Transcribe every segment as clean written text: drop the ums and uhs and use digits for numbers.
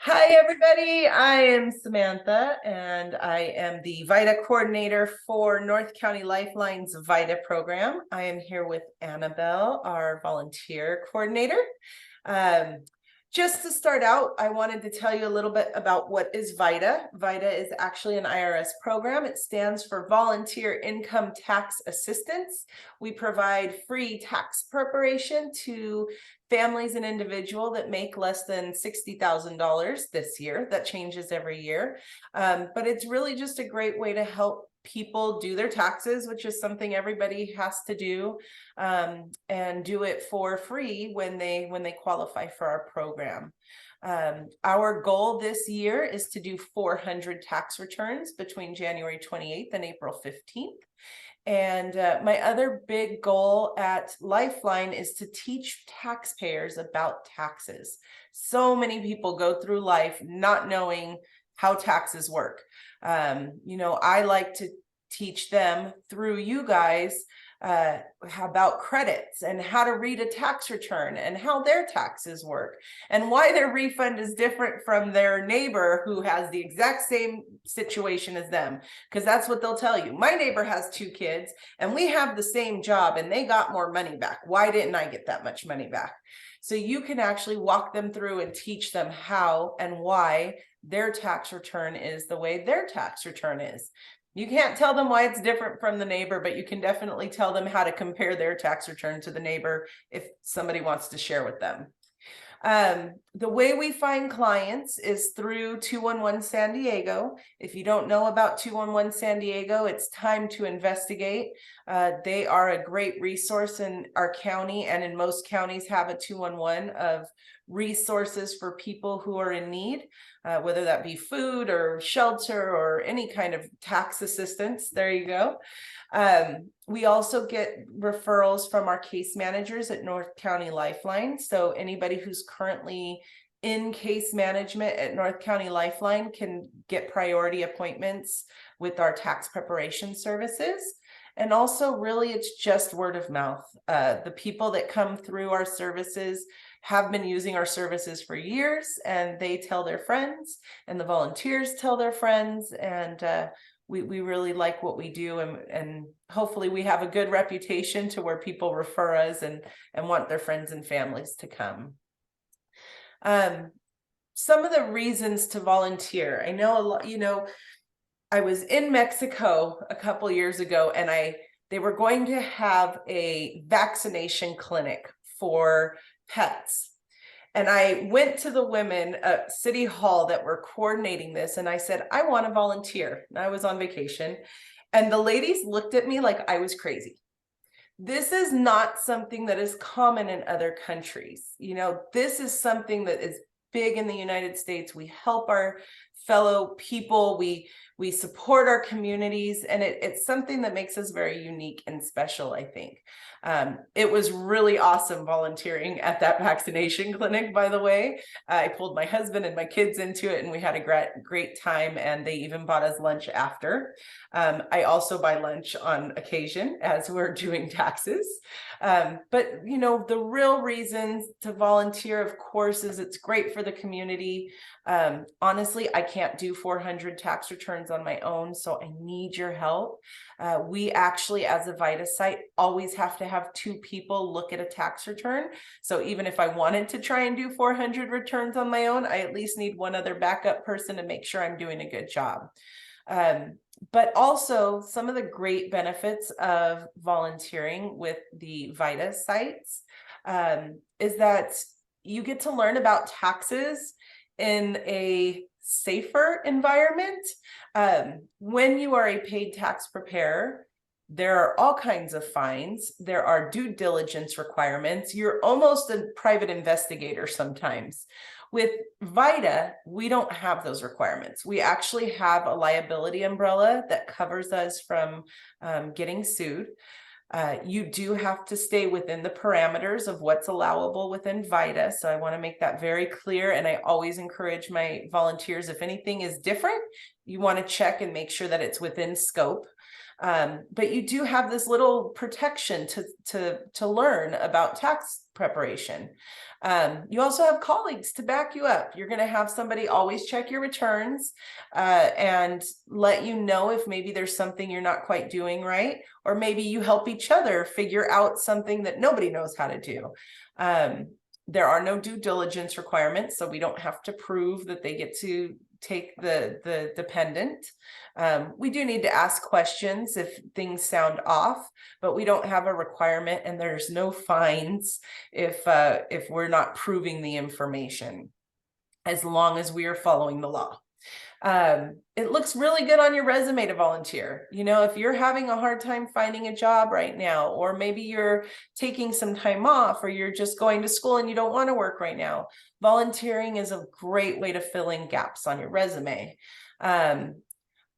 Hi, everybody. I am Samantha, and I am the VITA coordinator for North County Lifeline's VITA program. I am here with Annabelle, our volunteer coordinator. Um, just to start out, I wanted to tell you a little bit about what is VITA. VITA is actually an IRS program. It stands for Volunteer Income Tax Assistance. We provide free tax preparation to families and individuals that make less than $60,000 this year. That changes every year. But it's really just a great way to help people do their taxes, which is something everybody has to do, and do it for free when they qualify for our program. Our goal this year is to do 400 tax returns between January 28th and April 15th. And my other big goal at Lifeline is to teach taxpayers about taxes. So many people go through life not knowing how taxes work. I like to teach them through you guys about credits and how to read a tax return and how their taxes work and why their refund is different from their neighbor who has the exact same situation as them, because that's what they'll tell you. My neighbor has 2 kids and we have the same job and they got more money back. Why didn't I get that much money back? So you can actually walk them through and teach them how and why their tax return is the way their tax return is. You can't tell them why it's different from the neighbor, but you can definitely tell them how to compare their tax return to the neighbor if somebody wants to share with them. The way we find clients is through 211 San Diego. If you don't know about 211 San Diego, it's time to investigate. They are a great resource in our county, and in most counties have a 211 of resources for people who are in need, whether that be food or shelter or any kind of tax assistance. There you go. We also get referrals from our case managers at North County Lifeline. So anybody who's currently in case management at North County Lifeline can get priority appointments with our tax preparation services. And also really it's just word of mouth. The people that come through our services have been using our services for years, and they tell their friends, and the volunteers tell their friends, and we really like what we do, and hopefully we have a good reputation to where people refer us and want their friends and families to come. Some of the reasons to volunteer. I know a lot, I was in Mexico a couple years ago, and they were going to have a vaccination clinic for pets. And I went to the women at City Hall that were coordinating this, and I said, I want to volunteer. And I was on vacation, and the ladies looked at me like I was crazy. This is not something that is common in other countries. This is something that is big in the United States. We help our fellow people. We support our communities, and it's something that makes us very unique and special, I think. It was really awesome volunteering at that vaccination clinic, by the way. I pulled my husband and my kids into it, and we had a great time, and they even bought us lunch after. I also buy lunch on occasion as we're doing taxes. But the real reasons to volunteer, of course, is it's great for the community. Honestly, I can't do 400 tax returns on my own, so I need your help. We actually, as a VITA site, always have to have 2 people look at a tax return. So even if I wanted to try and do 400 returns on my own, I at least need one other backup person to make sure I'm doing a good job. But also some of the great benefits of volunteering with the VITA sites is that you get to learn about taxes in a safer environment. When you are a paid tax preparer, there are all kinds of fines. There are due diligence requirements. You're almost a private investigator sometimes. With VITA, we don't have those requirements. We actually have a liability umbrella that covers us from getting sued. You do have to stay within the parameters of what's allowable within VITA. So I want to make that very clear. And I always encourage my volunteers, if anything is different, you want to check and make sure that it's within scope. But you do have this little protection to learn about tax preparation. You also have colleagues to back you up. You're going to have somebody always check your returns and let you know if maybe there's something you're not quite doing right, or maybe you help each other figure out something that nobody knows how to do. There are no due diligence requirements, so we don't have to prove that they get to take the dependent. We do need to ask questions if things sound off, but we don't have a requirement, and there's no fines if we're not proving the information, as long as we are following the law. It looks really good on your resume to volunteer. You know, if you're having a hard time finding a job right now, or maybe you're taking some time off, or you're just going to school and you don't want to work right now, volunteering is a great way to fill in gaps on your resume.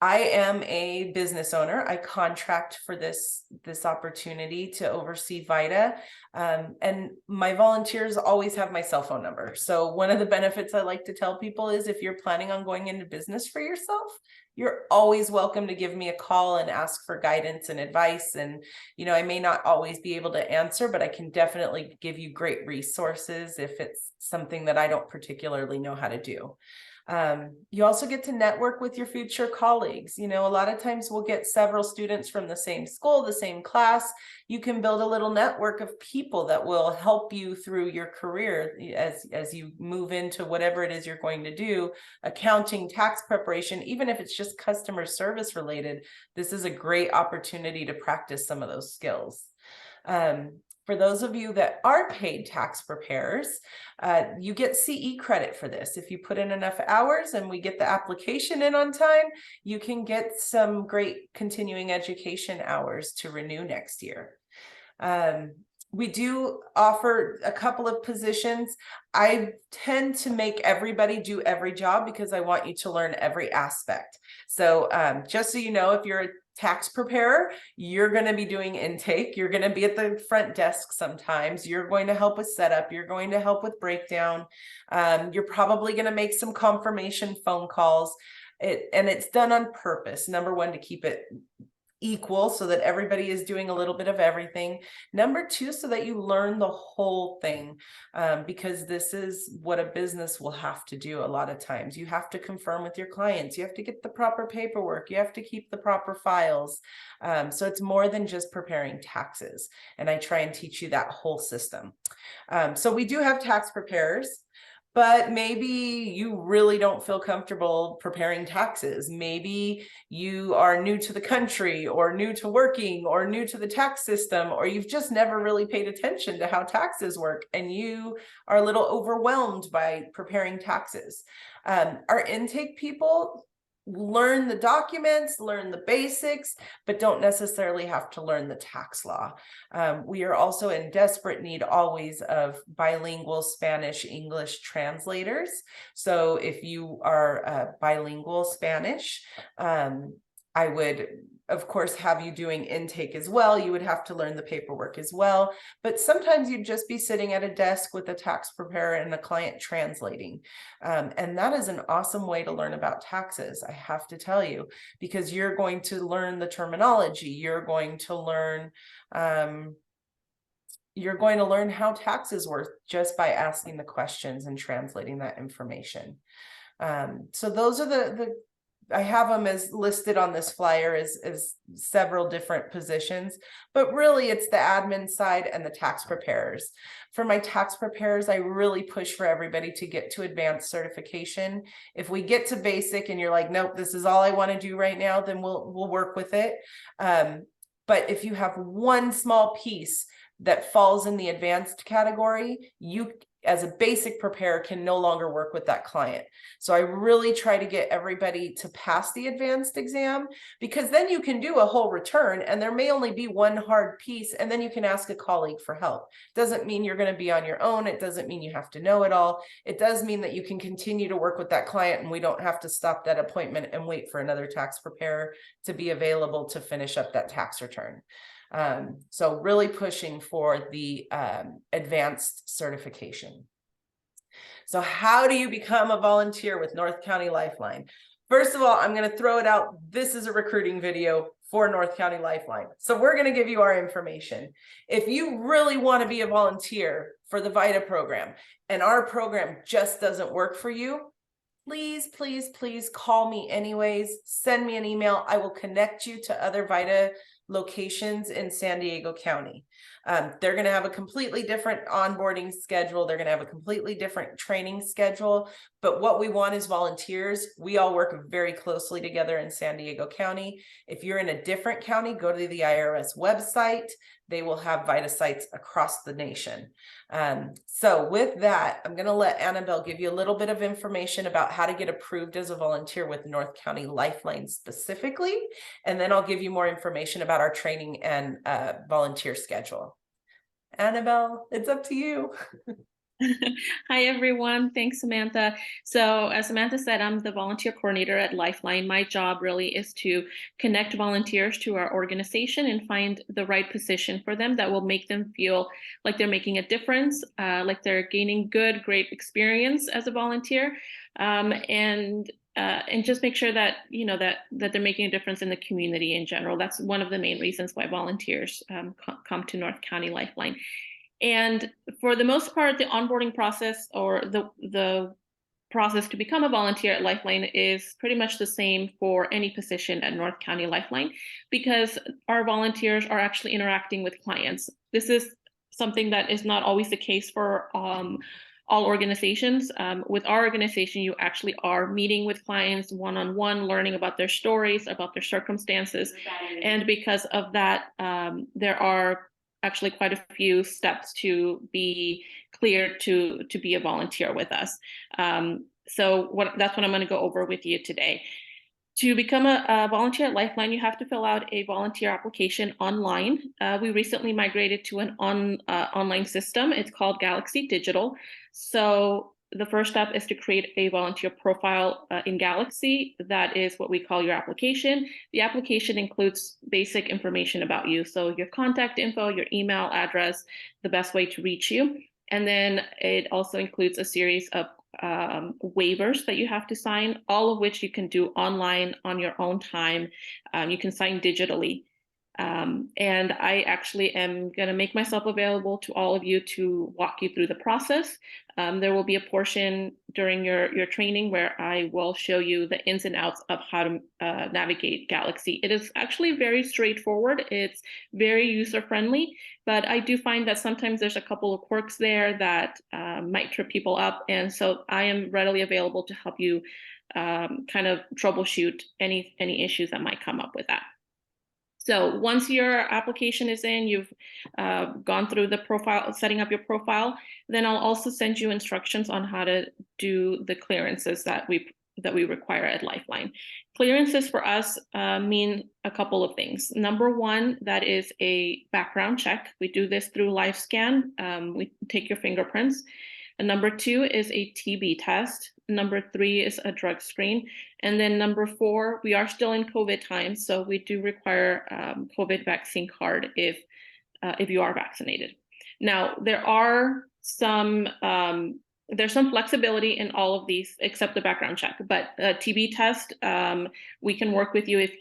I am a business owner. I contract for this opportunity to oversee VITA, and my volunteers always have my cell phone number. So one of the benefits I like to tell people is, if you're planning on going into business for yourself, you're always welcome to give me a call and ask for guidance and advice. And, you know, I may not always be able to answer, but I can definitely give you great resources if it's something that I don't particularly know how to do. You also get to network with your future colleagues. You know, a lot of times we'll get several students from the same school, the same class. You can build a little network of people that will help you through your career as you move into whatever it is you're going to do, accounting, tax preparation, even if it's just customer service related. This is a great opportunity to practice some of those skills. For those of you that are paid tax preparers, you get CE credit for this. If you put in enough hours and we get the application in on time, you can get some great continuing education hours to renew next year. We do offer a couple of positions. I tend to make everybody do every job because I want you to learn every aspect. So just so you know, if you're a tax preparer, you're going to be doing intake. You're going to be at the front desk sometimes. You're going to help with setup. You're going to help with breakdown. You're probably going to make some confirmation phone calls. And it's done on purpose. Number one, to keep it equal so that everybody is doing a little bit of everything. Number two, so that you learn the whole thing, because this is what a business will have to do a lot of times. You have to confirm with your clients. You have to get the proper paperwork. You have to keep the proper files. So it's more than just preparing taxes. And I try and teach you that whole system. So we do have tax preparers. But maybe you really don't feel comfortable preparing taxes. Maybe you are new to the country, or new to working, or new to the tax system, or you've just never really paid attention to how taxes work, and you are a little overwhelmed by preparing taxes. Our intake people learn the documents, learn the basics, but don't necessarily have to learn the tax law. We are also in desperate need always of bilingual Spanish-English translators. So if you are bilingual Spanish, I would, of course, have you doing intake as well. You would have to learn the paperwork as well. But sometimes you'd just be sitting at a desk with a tax preparer and a client translating. And that is an awesome way to learn about taxes, I have to tell you, because you're going to learn the terminology. You're going to learn how taxes work just by asking the questions and translating that information. So those are I have them as listed on this flyer as several different positions, but really it's the admin side and the tax preparers. For my tax preparers, I really push for everybody to get to advanced certification. If we get to basic and you're like, nope, this is all I want to do right now, then we'll work with it. But if you have one small piece that falls in the advanced category, you as a basic preparer can no longer work with that client. So I really try to get everybody to pass the advanced exam, because then you can do a whole return and there may only be one hard piece, and then you can ask a colleague for help. Doesn't mean you're going to be on your own. It doesn't mean you have to know it all. It does mean that you can continue to work with that client, and we don't have to stop that appointment and wait for another tax preparer to be available to finish up that tax return. So really pushing for the advanced certification. So how do you become a volunteer with North County Lifeline? First of all, I'm going to throw it out. This is a recruiting video for North County Lifeline. So we're going to give you our information. If you really want to be a volunteer for the VITA program and our program just doesn't work for you, please, please, please call me anyways. Send me an email. I will connect you to other VITA locations in San Diego County. They're going to have a completely different onboarding schedule. They're going to have a completely different training schedule. But what we want is volunteers. We all work very closely together in San Diego County. If you're in a different county, go to the IRS website. They will have VITA sites across the nation. So with that, I'm going to let Annabelle give you a little bit of information about how to get approved as a volunteer with North County Lifeline specifically, and then I'll give you more information about our training and volunteer schedule. Annabelle, it's up to you. Hi, everyone. Thanks, Samantha. So as Samantha said, I'm the volunteer coordinator at Lifeline. My job really is to connect volunteers to our organization and find the right position for them that will make them feel like they're making a difference, like they're gaining great experience as a volunteer, and just make sure that that they're making a difference in the community in general. That's one of the main reasons why volunteers come to North County Lifeline. And for the most part, the onboarding process or the process to become a volunteer at Lifeline is pretty much the same for any position at North County Lifeline, because our volunteers are actually interacting with clients. This is something that is not always the case for all organizations. With our organization, you actually are meeting with clients one-on-one, learning about their stories, about their circumstances. And because of that, there are actually quite a few steps to be cleared to be a volunteer with us. So that's what I'm going to go over with you today. To become a volunteer at Lifeline, you have to fill out a volunteer application online. We recently migrated to an online system. It's called Galaxy Digital. So the first step is to create a volunteer profile in Galaxy. That is what we call your application. The application includes basic information about you. So your contact info, your email address, the best way to reach you. And then it also includes a series of waivers that you have to sign, all of which you can do online on your own time. You can sign digitally. And I actually am going to make myself available to all of you to walk you through the process. There will be a portion during your training where I will show you the ins and outs of how to navigate Galaxy. It is actually very straightforward. It's very user-friendly, but I do find that sometimes there's a couple of quirks there that might trip people up. And so I am readily available to help you kind of troubleshoot any issues that might come up with that. So once your application is in, you've gone through the profile, setting up your profile, then I'll also send you instructions on how to do the clearances that we require at Lifeline. Clearances for us mean a couple of things. Number one, that is a background check. We do this through LifeScan. We take your fingerprints. And number two is a TB test. Number three is a drug screen. And then number four, we are still in COVID times, so we do require COVID vaccine card if you are vaccinated. Now, there's some flexibility in all of these except the background check, but a TB test, we can work with you if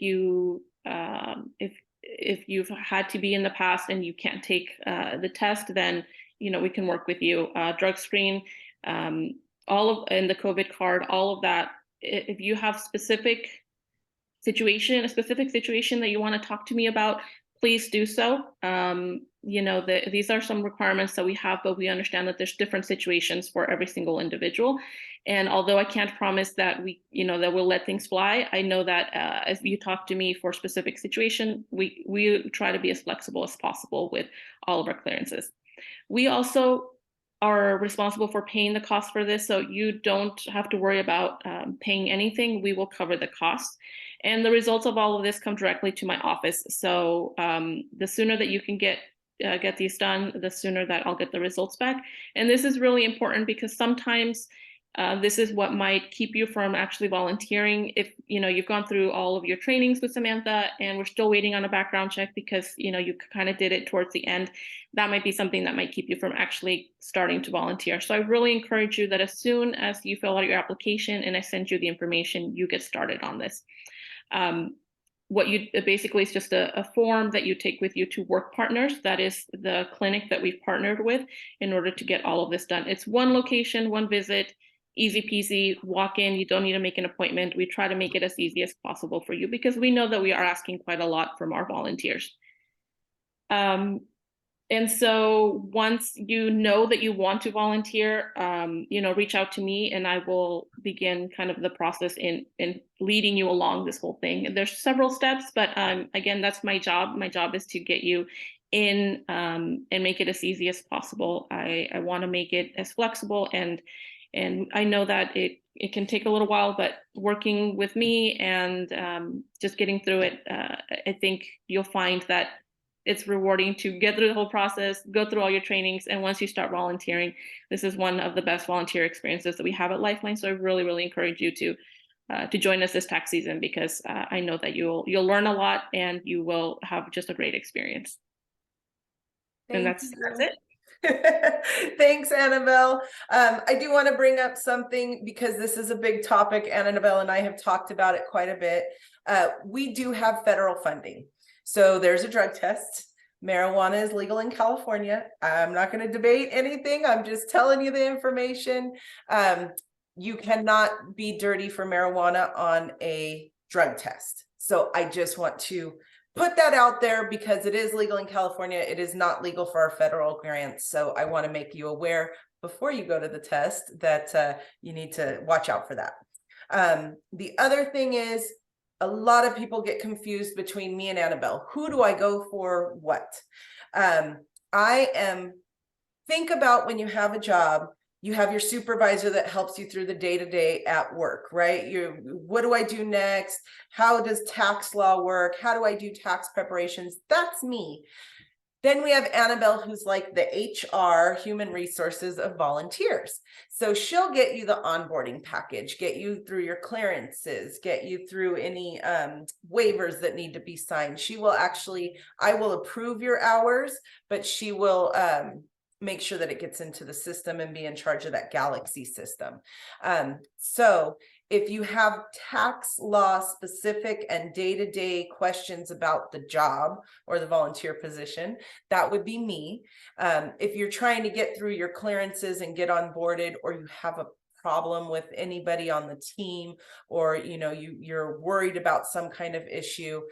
you've had TB in the past and you can't take the test, then we can work with you. Drug screen, and the COVID card, all of that. If you have a specific situation that you want to talk to me about, please do so. These are some requirements that we have, but we understand that there's different situations for every single individual. And although I can't promise that that we'll let things fly, I know that if you talk to me for a specific situation, we try to be as flexible as possible with all of our clearances. We also are responsible for paying the cost for this, so you don't have to worry about paying anything. We will cover the cost. And the results of all of this come directly to my office. So the sooner that you can get these done, the sooner that I'll get the results back. And this is really important because sometimes this is what might keep you from actually volunteering. If you've gone through all of your trainings with Samantha and we're still waiting on a background check because you kind of did it towards the end, that might be something that might keep you from actually starting to volunteer. So I really encourage you that as soon as you fill out your application and I send you the information, you get started on this. what you basically is just a form that you take with you to Work Partners. That is the clinic that we've partnered with in order to get all of this done. It's one location, one visit, easy peasy, walk in, you don't need to make an appointment. We try to make it as easy as possible for you because we know that we are asking quite a lot from our volunteers. And so once you know that you want to volunteer, reach out to me and I will begin kind of the process in leading you along this whole thing. And there's several steps, but again, that's my job. My job is to get you in and make it as easy as possible. I want to make it as flexible, and I know that it can take a little while, but working with me and just getting through it, I think you'll find that it's rewarding to get through the whole process, go through all your trainings, and once you start volunteering, this is one of the best volunteer experiences that we have at Lifeline. So I really, really encourage you to join us this tax season, because I know that you'll learn a lot and you will have just a great experience. And that's it. Thanks, Annabelle. I do want to bring up something because this is a big topic. Annabelle and I have talked about it quite a bit. We do have federal funding. So there's a drug test. Marijuana is legal in California. I'm not going to debate anything. I'm just telling you the information. You cannot be dirty for marijuana on a drug test. So I just want to put that out there because it is legal in California. It is not legal for our federal grants. So I want to make you aware before you go to the test that you need to watch out for that. The other thing is, a lot of people get confused between me and Annabelle. Who do I go for what? Think about when you have a job, you have your supervisor that helps you through the day-to-day at work, right? What do I do next? How does tax law work? How do I do tax preparations? That's me. Then we have Annabelle, who's like the HR, human resources of volunteers. So she'll get you the onboarding package, get you through your clearances, get you through any waivers that need to be signed. I will approve your hours, but she will make sure that it gets into the system and be in charge of that Galaxy system. So if you have tax law specific and day-to-day questions about the job or the volunteer position, that would be me. If you're trying to get through your clearances and get onboarded, or you have a problem with anybody on the team, or you're worried about some kind of issue,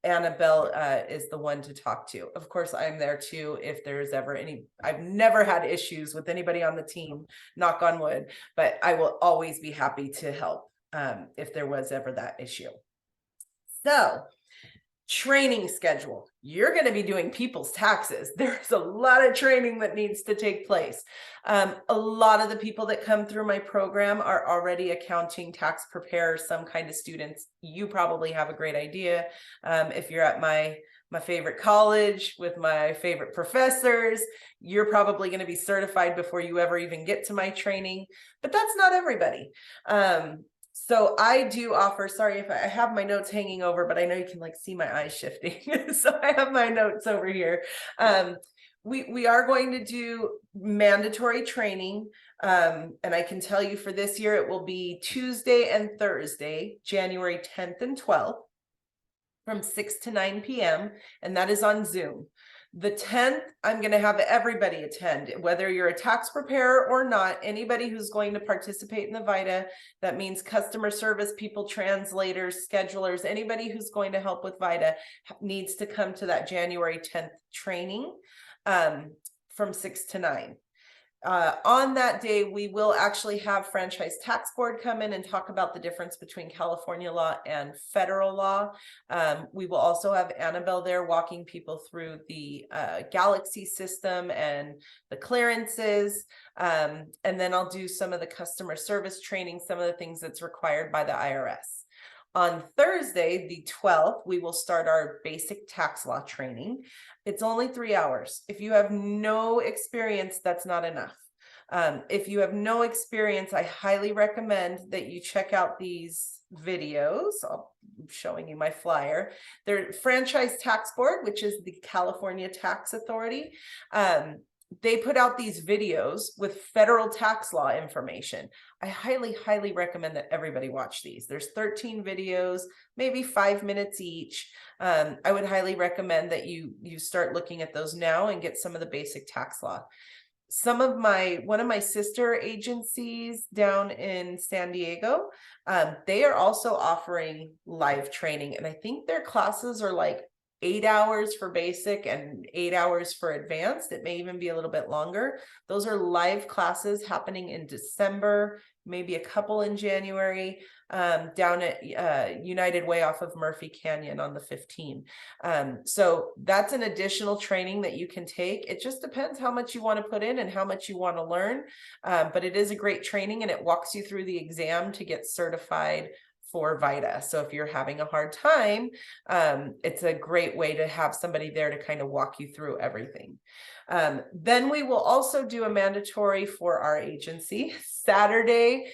Annabelle is the one to talk to. Of course, I'm there too if there's ever any. I've never had issues with anybody on the team, knock on wood, but I will always be happy to help if there was ever that issue. So, training schedule. You're going to be doing people's taxes. There's a lot of training that needs to take place. A lot of the people that come through my program are already accounting, tax preparers, some kind of students. You probably have a great idea. If you're at my favorite college with my favorite professors, you're probably going to be certified before you ever even get to my training, but that's not everybody. So I do offer, sorry if I have my notes hanging over, but I know you can see my eyes shifting. So I have my notes over here. We are going to do mandatory training. And I can tell you for this year, it will be Tuesday and Thursday, January 10th and 12th from 6 to 9 p.m. And that is on Zoom. The 10th, I'm going to have everybody attend, whether you're a tax preparer or not. Anybody who's going to participate in the VITA, that means customer service people, translators, schedulers, anybody who's going to help with VITA needs to come to that January 10th training from 6 to 9. On that day, we will actually have Franchise Tax Board come in and talk about the difference between California law and federal law. We will also have Annabelle there walking people through the Galaxy system and the clearances. And then I'll do some of the customer service training, some of the things that's required by the IRS. On Thursday, the 12th, we will start our basic tax law training. It's only 3 hours. If you have no experience, that's not enough. If you have no experience, I highly recommend that you check out these videos. I'm showing you my flyer. They're Franchise Tax Board, which is the California Tax Authority. they put out these videos with federal tax law information. I highly, highly recommend that everybody watch these. There's 13 videos, maybe 5 minutes each. I would highly recommend that you start looking at those now and get some of the basic tax law. One of my sister agencies down in San Diego, they are also offering live training, and I think their classes are like 8 hours for basic and 8 hours for advanced. It may even be a little bit longer. Those are live classes happening in December, maybe a couple in January, down at United Way off of Murphy Canyon on the 15. So that's an additional training that you can take. It just depends how much you want to put in and how much you want to learn. But it is a great training, and it walks you through the exam to get certified for VITA. So if you're having a hard time, it's a great way to have somebody there to kind of walk you through everything. Then we will also do a mandatory for our agency. Saturday,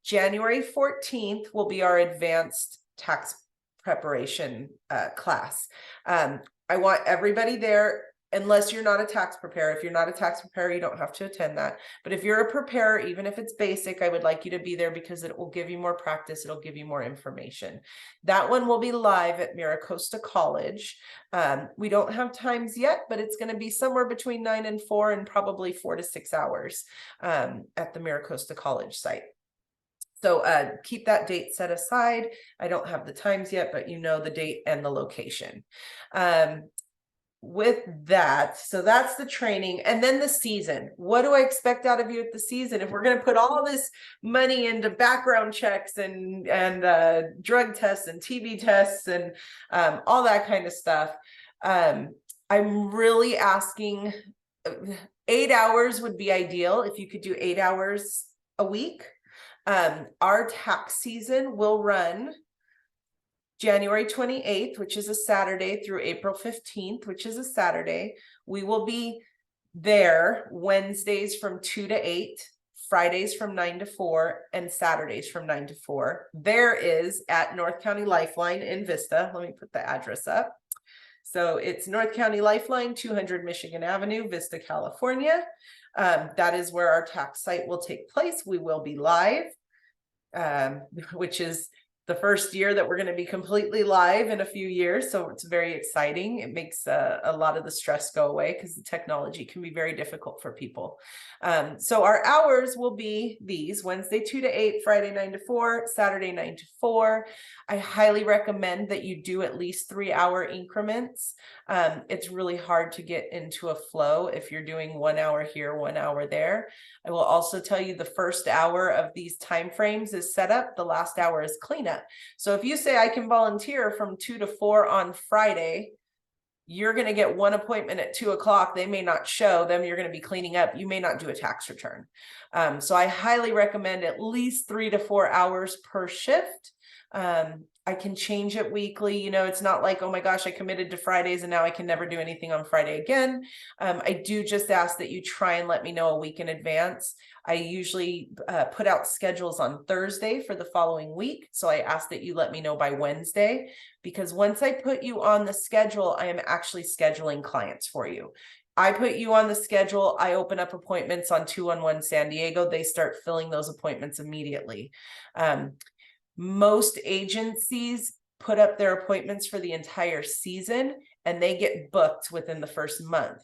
January 14th will be our advanced tax preparation class. I want everybody there, unless you're not a tax preparer. If you're not a tax preparer, you don't have to attend that. But if you're a preparer, even if it's basic, I would like you to be there because it will give you more practice. It'll give you more information. That one will be live at Miracosta College. We don't have times yet, but it's going to be somewhere between 9 and 4 and probably 4 to 6 hours at the Miracosta College site. So keep that date set aside. I don't have the times yet, but you know the date and the location. With that, so that's the training. And then the season. What do I expect out of you at the season? If we're going to put all this money into background checks and drug tests and TB tests and all that kind of stuff, I'm really asking 8 hours would be ideal if you could do 8 hours a week. Our tax season will run January 28th, which is a Saturday, through April 15th, which is a Saturday. We will be there Wednesdays from 2 to 8, Fridays from 9 to 4, and Saturdays from 9 to 4. There is at North County Lifeline in Vista. Let me put the address up. So it's North County Lifeline, 200 Michigan Avenue, Vista, California. That is where our tax site will take place. We will be live, which is the first year that we're going to be completely live in a few years. So it's very exciting. It makes a lot of the stress go away because the technology can be very difficult for people. So our hours will be these: Wednesday 2 to 8, Friday 9 to 4, Saturday 9 to 4. I highly recommend that you do at least 3-hour increments. It's really hard to get into a flow if you're doing 1 hour here, 1 hour there. I will also tell you the first hour of these time frames is setup. The last hour is cleanup. So if you say I can volunteer from 2 to 4 on Friday, you're going to get one appointment at 2 o'clock. They may not show them. You're going to be cleaning up. You may not do a tax return. So I highly recommend at least 3 to 4 hours per shift. I can change it weekly. You know, it's not like, oh my gosh, I committed to Fridays and now I can never do anything on Friday again. I do just ask that you try and let me know a week in advance. I usually put out schedules on Thursday for the following week. So I ask that you let me know by Wednesday, because once I put you on the schedule, I am actually scheduling clients for you. I put you on the schedule. I open up appointments on 211 San Diego. They start filling those appointments immediately. Most agencies put up their appointments for the entire season and they get booked within the first month,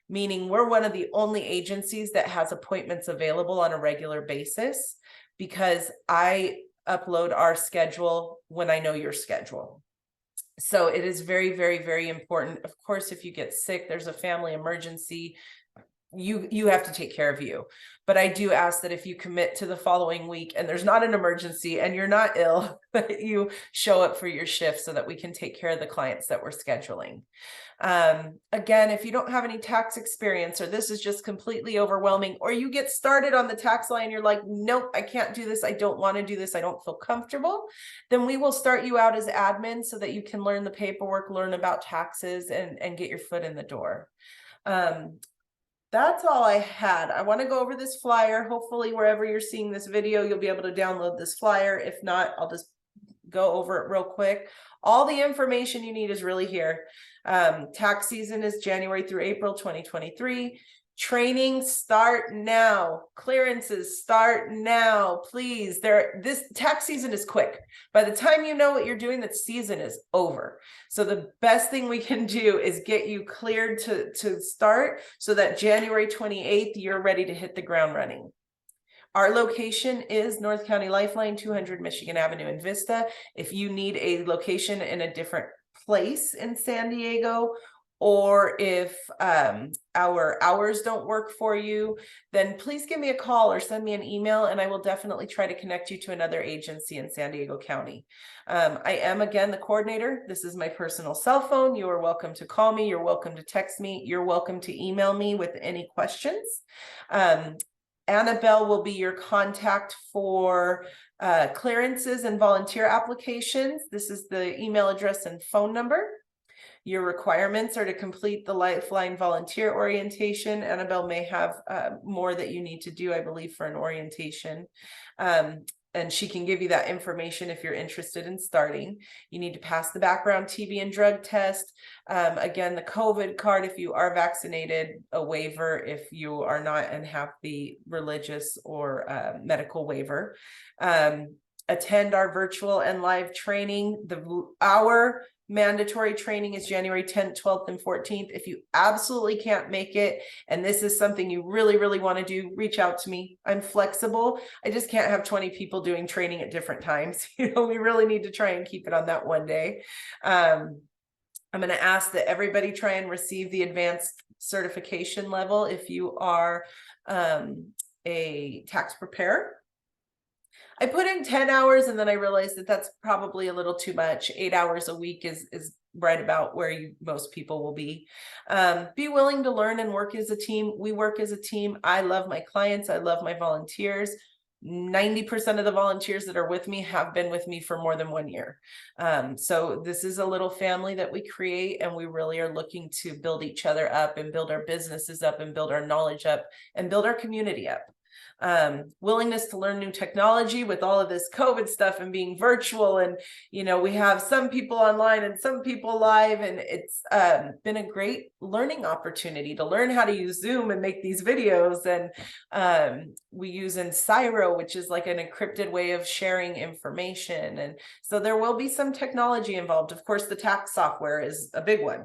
meaning we're one of the only agencies that has appointments available on a regular basis, because I upload our schedule when I know your schedule. So it is very, very, very important. Of course, if you get sick, there's a family emergency, you have to take care of you. But I do ask that if you commit to the following week and there's not an emergency and you're not ill, that you show up for your shift so that we can take care of the clients that we're scheduling. Again, if you don't have any tax experience, or this is just completely overwhelming, or you get started on the tax line, you're like, nope, I can't do this. I don't want to do this. I don't feel comfortable. Then we will start you out as admin so that you can learn the paperwork, learn about taxes, and get your foot in the door. That's all I had. I want to go over this flyer. Hopefully, wherever you're seeing this video, you'll be able to download this flyer. If not, I'll just go over it real quick. All the information you need is really here. Tax season is January through April 2023. Training start now. Clearances start now, please. This tax season is quick. By the time you know what you're doing, the season is over. So the best thing we can do is get you cleared to start so that January 28th, you're ready to hit the ground running. Our location is North County Lifeline, 200 Michigan Avenue in Vista. If you need a location in a different place in San Diego, or if our hours don't work for you, then please give me a call or send me an email, and I will definitely try to connect you to another agency in San Diego County. I am, again, the coordinator. This is my personal cell phone. You are welcome to call me. You're welcome to text me. You're welcome to email me with any questions. Annabelle will be your contact for clearances and volunteer applications. This is the email address and phone number. Your requirements are to complete the Lifeline volunteer orientation. Annabelle may have more that you need to do, I believe, for an orientation. And she can give you that information if you're interested in starting. You need to pass the background TB and drug test. Again, the COVID card if you are vaccinated, a waiver if you are not and have the religious or medical waiver. Attend our virtual and live training. Our mandatory training is January 10th, 12th, and 14th. If you absolutely can't make it, and this is something you really, really want to do, reach out to me. I'm flexible. I just can't have 20 people doing training at different times. We really need to try and keep it on that one day. I'm going to ask that everybody try and receive the advanced certification level if you are a tax preparer. I put in 10 hours and then I realized that that's probably a little too much. 8 hours a week is right about where most people will be. Be willing to learn and work as a team. We work as a team. I love my clients. I love my volunteers. 90% of the volunteers that are with me have been with me for more than 1 year. So this is a little family that we create, and we really are looking to build each other up and build our businesses up and build our knowledge up and build our community up. Willingness to learn new technology with all of this COVID stuff and being virtual, and we have some people online and some people live, and it's been a great learning opportunity to learn how to use Zoom and make these videos. And we use Encyro, which is like an encrypted way of sharing information, and so there will be some technology involved. Of course, the tax software is a big one.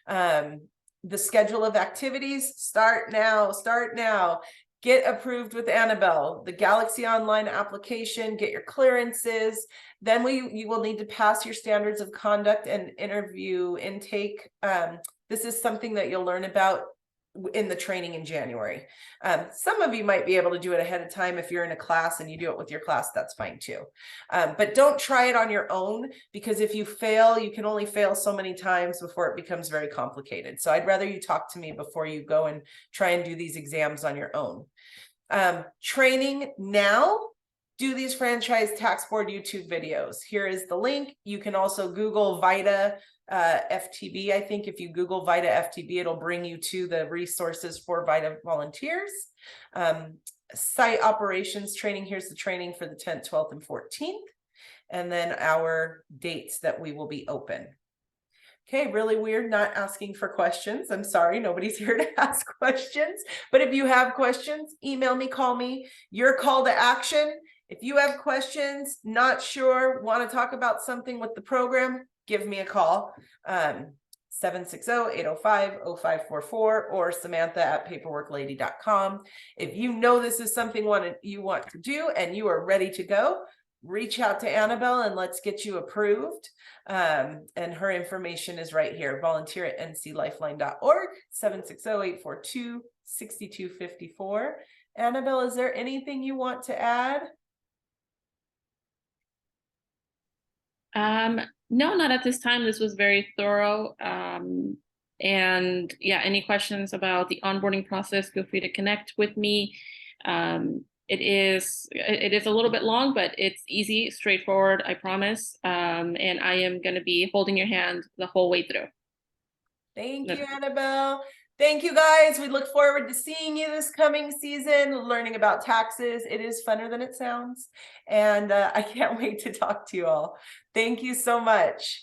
The schedule of activities, start now. Get approved with Annabelle, the Galaxy Online application, get your clearances. Then you will need to pass your standards of conduct and interview intake. This is something that you'll learn about in the training in January. Some of you might be able to do it ahead of time. If you're in a class and you do it with your class, that's fine too. But don't try it on your own, because if you fail, you can only fail so many times before it becomes very complicated. So I'd rather you talk to me before you go and try and do these exams on your own. Training now. Do these franchise tax board YouTube videos. Here is the link. You can also Google VITA FTB. I think if you Google VITA FTB, it'll bring you to the resources for VITA volunteers. Site operations training. Here's the training for the 10th, 12th, and 14th. And then our dates that we will be open. Okay, really weird not asking for questions. I'm sorry, nobody's here to ask questions. But if you have questions, email me, call me. Your call to action. If you have questions, not sure, want to talk about something with the program, give me a call. 760-805-0544 or Samantha@paperworklady.com. If you know this is something you want to do and you are ready to go, reach out to Annabelle and let's get you approved. And her information is right here. Volunteer at nclifeline.org, 760-842-6254. Annabelle, is there anything you want to add? No, not at this time. This was very thorough. And yeah, any questions about the onboarding process, feel free to connect with me. It is a little bit long, but it's easy, straightforward, I promise. And I am going to be holding your hand the whole way through. Thank you, Annabelle. Thank you, guys. We look forward to seeing you this coming season, learning about taxes. It is funner than it sounds. And I can't wait to talk to you all. Thank you so much.